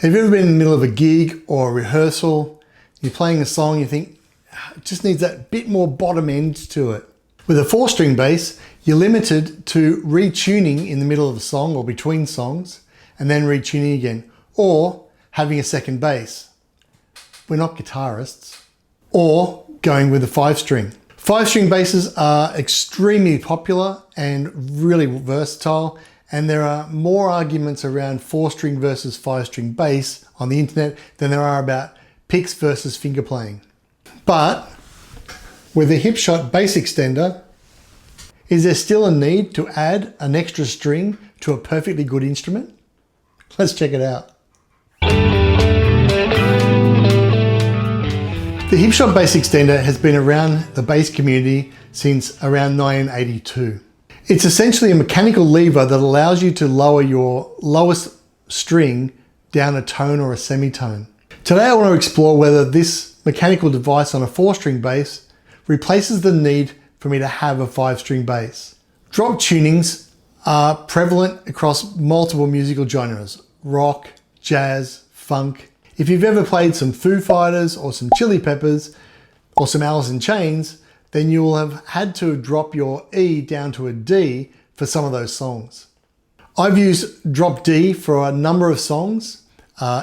Have you ever been in the middle of a gig or a rehearsal, you're playing a song, you think, it just needs that bit more bottom end to it. With a 4-string bass, you're limited to retuning in the middle of a song or between songs, and then retuning again, or having a second bass. We're not guitarists. Or going with a 5-string. 5-string basses are extremely popular and really versatile, and there are more arguments around 4-string versus 5-string bass on the internet than there are about picks versus finger playing. But with a HipShot bass extender, is there still a need to add an extra string to a perfectly good instrument? Let's check it out. The HipShot bass extender has been around the bass community since around 1982. It's essentially a mechanical lever that allows you to lower your lowest string down a tone or a semitone. Today I want to explore whether this mechanical device on a 4-string bass replaces the need for me to have a 5-string bass. Drop tunings are prevalent across multiple musical genres: rock, jazz, funk. If you've ever played some Foo Fighters or some Chili Peppers or some Alice in Chains, then you will have had to drop your E down to a D for some of those songs. I've used drop D for a number of songs.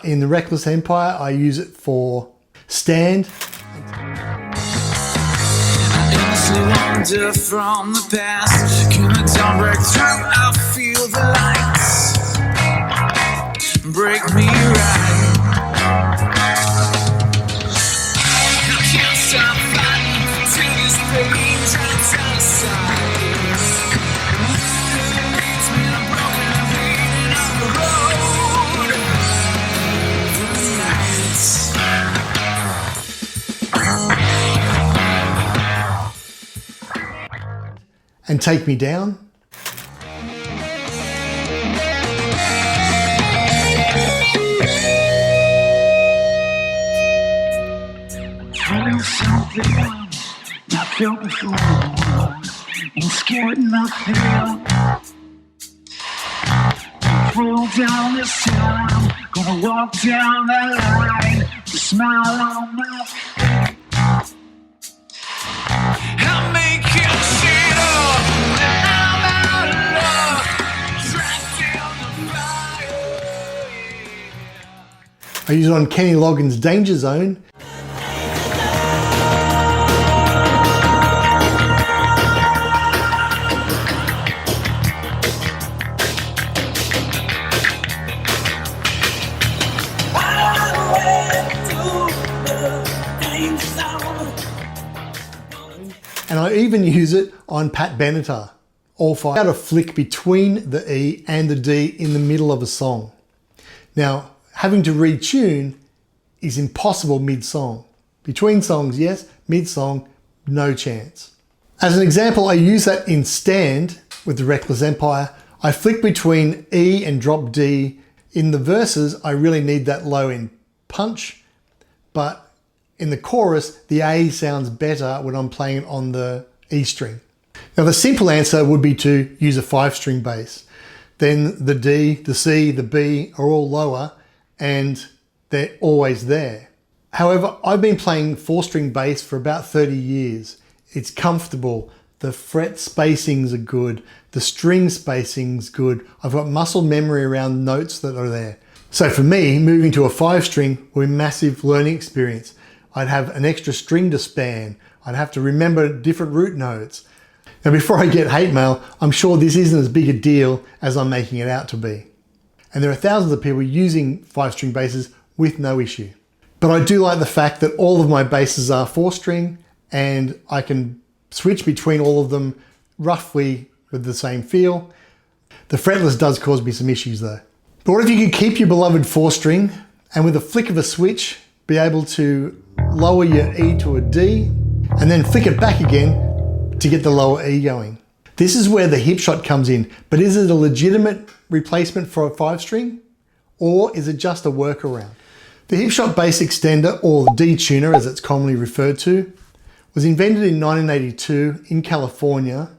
In the Reckless Empire, I use it for Stand. Wander from the past, can I don't break through? I feel the lights break me right. I can't stop fighting till this pain drops out of sight. It leads me to broken and bleeding on the road for the nights. And take me down. Feeling something not felt before. Ain't scared nothing. Roll down this town, gonna walk down that line, with a smile on my face. I'll make you see up, and I'm out of luck, trapped in the fire. I use it on Kenny Loggins' Danger Zone. And I even use it on Pat Benatar, all 5. How to flick between the E and the D in the middle of a song. Now, having to retune is impossible mid-song. Between songs, yes. Mid-song, no chance. As an example, I use that in Stand with the Reckless Empire. I flick between E and drop D. In the verses, I really need that low end punch, but in the chorus, the A sounds better when I'm playing it on the E string. Now the simple answer would be to use a 5-string bass. Then the D, the C, the B are all lower and they're always there. However, I've been playing 4-string bass for about 30 years. It's comfortable. The fret spacings are good. The string spacing's good. I've got muscle memory around notes that are there. So for me, moving to a 5-string was a massive learning experience. I'd have an extra string to span. I'd have to remember different root notes. Now before I get hate mail, I'm sure this isn't as big a deal as I'm making it out to be. And there are thousands of people using 5-string basses with no issue. But I do like the fact that all of my basses are 4-string and I can switch between all of them roughly with the same feel. The fretless does cause me some issues though. But what if you could keep your beloved 4-string and with a flick of a switch, be able to lower your E to a D and then flick it back again to get the lower E going. This is where the HipShot comes in, but is it a legitimate replacement for a 5-string or is it just a workaround? The HipShot bass extender, or the D-tuner as it's commonly referred to, was invented in 1982 in California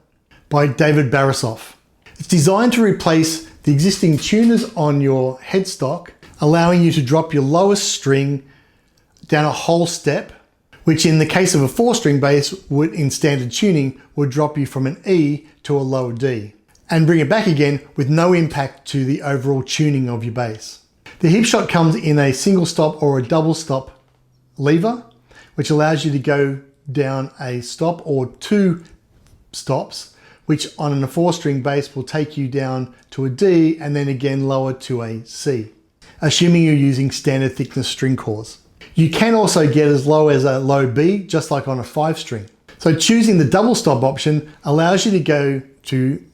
by David Barasoff. It's designed to replace the existing tuners on your headstock allowing you to drop your lowest string down a whole step, which in the case of a 4-string bass would, in standard tuning, would drop you from an E to a lower D, and bring it back again with no impact to the overall tuning of your bass. The HipShot comes in a single stop or a double stop lever, which allows you to go down a stop or 2 stops, which on a 4-string bass will take you down to a D and then again lower to a C, assuming you're using standard thickness string cores. You can also get as low as a low B, just like on a 5-string. So choosing the double stop option allows you to go to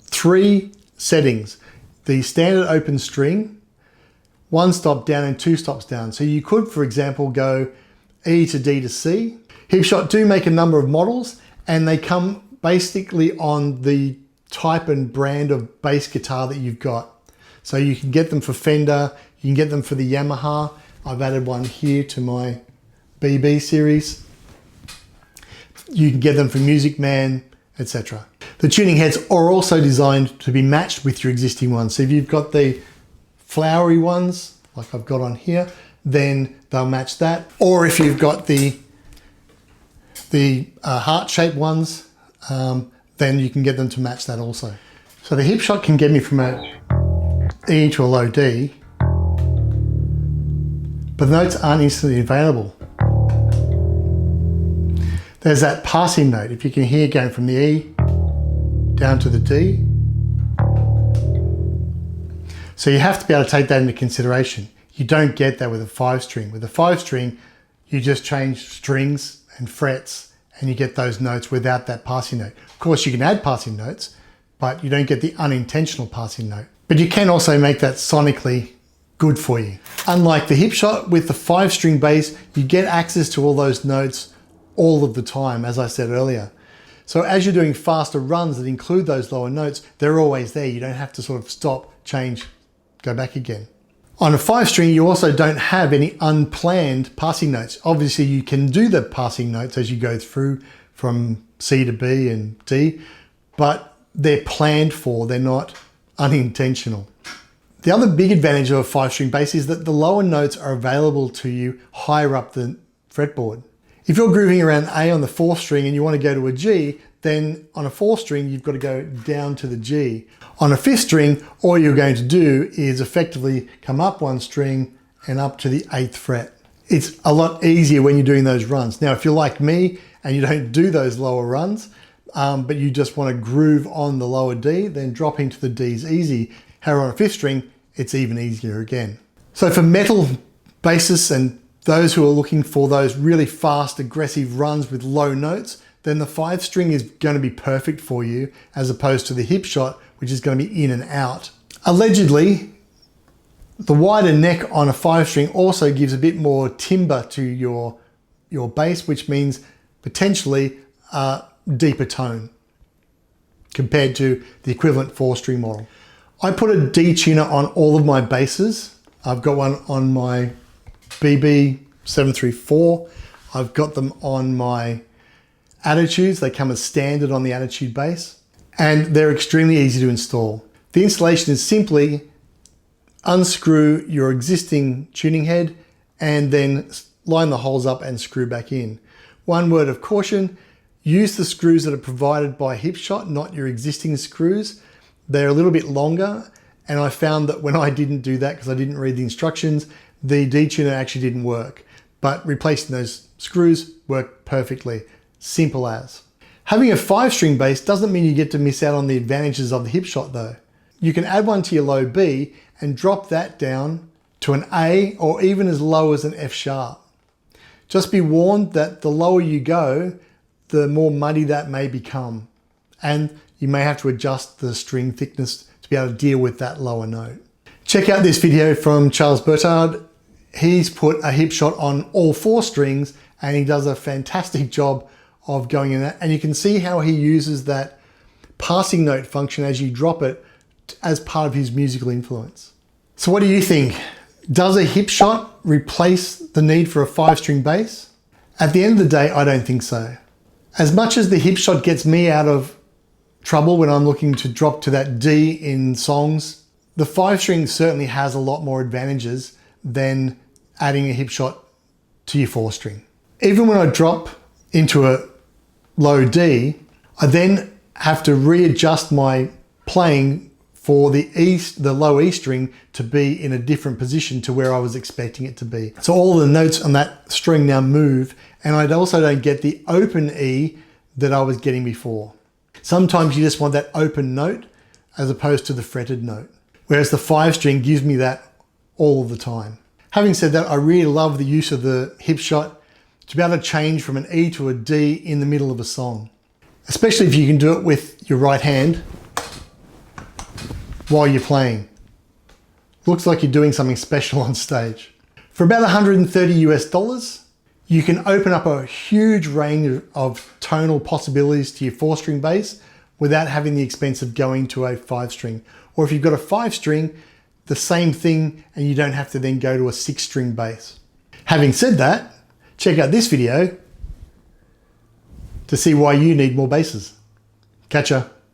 3 settings: the standard open string, 1 stop down and 2 stops down. So you could, for example, go E to D to C. HipShot do make a number of models, and they come basically on the type and brand of bass guitar that you've got. So you can get them for Fender, you can get them for the Yamaha. I've added one here to my BB series. You can get them for Music Man, etc. The tuning heads are also designed to be matched with your existing ones. So if you've got the flowery ones, like I've got on here, then they'll match that. Or if you've got the heart-shaped ones, then you can get them to match that also. So the HipShot can get me from a E to a low D, but the notes aren't instantly available. There's that passing note, if you can hear, going from the E down to the D. So you have to be able to take that into consideration. You don't get that with a 5-string. With a 5-string, you just change strings and frets and you get those notes without that passing note. Of course, you can add passing notes, but you don't get the unintentional passing note. But you can also make that sonically good for you. Unlike the HipShot, with the 5-string bass, you get access to all those notes all of the time, as I said earlier. So as you're doing faster runs that include those lower notes, they're always there. You don't have to sort of stop, change, go back again. On a 5-string, you also don't have any unplanned passing notes. Obviously, you can do the passing notes as you go through from C to B and D, but they're planned for, they're not unintentional. The other big advantage of a 5-string bass is that the lower notes are available to you higher up the fretboard. If you're grooving around A on the 4th string and you want to go to a G, then on a 4th string, you've got to go down to the G. On a 5th string, all you're going to do is effectively come up 1 string and up to the 8th fret. It's a lot easier when you're doing those runs. Now, if you're like me and you don't do those lower runs, but you just want to groove on the lower D, then dropping to the D is easy. However, on a 5th string, it's even easier again. So for metal bassists and those who are looking for those really fast, aggressive runs with low notes, then the 5-string is going to be perfect for you, as opposed to the HipShot, which is going to be in and out. Allegedly, the wider neck on a 5-string also gives a bit more timbre to your bass, which means potentially a deeper tone compared to the equivalent 4-string model. I put a D tuner on all of my basses. I've got one on my BB 734. I've got them on my Attitudes. They come as standard on the Attitude bass, and they're extremely easy to install. The installation is simply unscrew your existing tuning head and then line the holes up and screw back in. One word of caution, use the screws that are provided by HipShot, not your existing screws. They're a little bit longer, and I found that when I didn't do that because I didn't read the instructions, the D-tuner actually didn't work. But replacing those screws worked perfectly. Simple as. Having a 5-string bass doesn't mean you get to miss out on the advantages of the HipShot though. You can add one to your low B and drop that down to an A or even as low as an F sharp. Just be warned that the lower you go, the more muddy that may become. And you may have to adjust the string thickness to be able to deal with that lower note. Check out this video from Charles Bertard. He's put a HipShot on all 4 strings and he does a fantastic job of going in that. And you can see how he uses that passing note function as you drop it as part of his musical influence. So what do you think? Does a HipShot replace the need for a 5-string bass? At the end of the day, I don't think so. As much as the HipShot gets me out of trouble when I'm looking to drop to that D in songs, The 5-string certainly has a lot more advantages than adding a HipShot to your 4-string. Even when I drop into a low D, I then have to readjust my playing for the low E string to be in a different position to where I was expecting it to be. So all the notes on that string now move, and I also don't get the open E that I was getting before. Sometimes you just want that open note as opposed to the fretted note, whereas the 5-string gives me that all the time. Having said that, I really love the use of the HipShot to be able to change from an E to a D in the middle of a song, especially if you can do it with your right hand while you're playing. Looks like you're doing something special on stage. For about $130 US, you can open up a huge range of tonal possibilities to your 4-string bass without having the expense of going to a 5-string. Or if you've got a 5-string, the same thing, and you don't have to then go to a 6-string bass. Having said that, check out this video to see why you need more basses. Catch ya.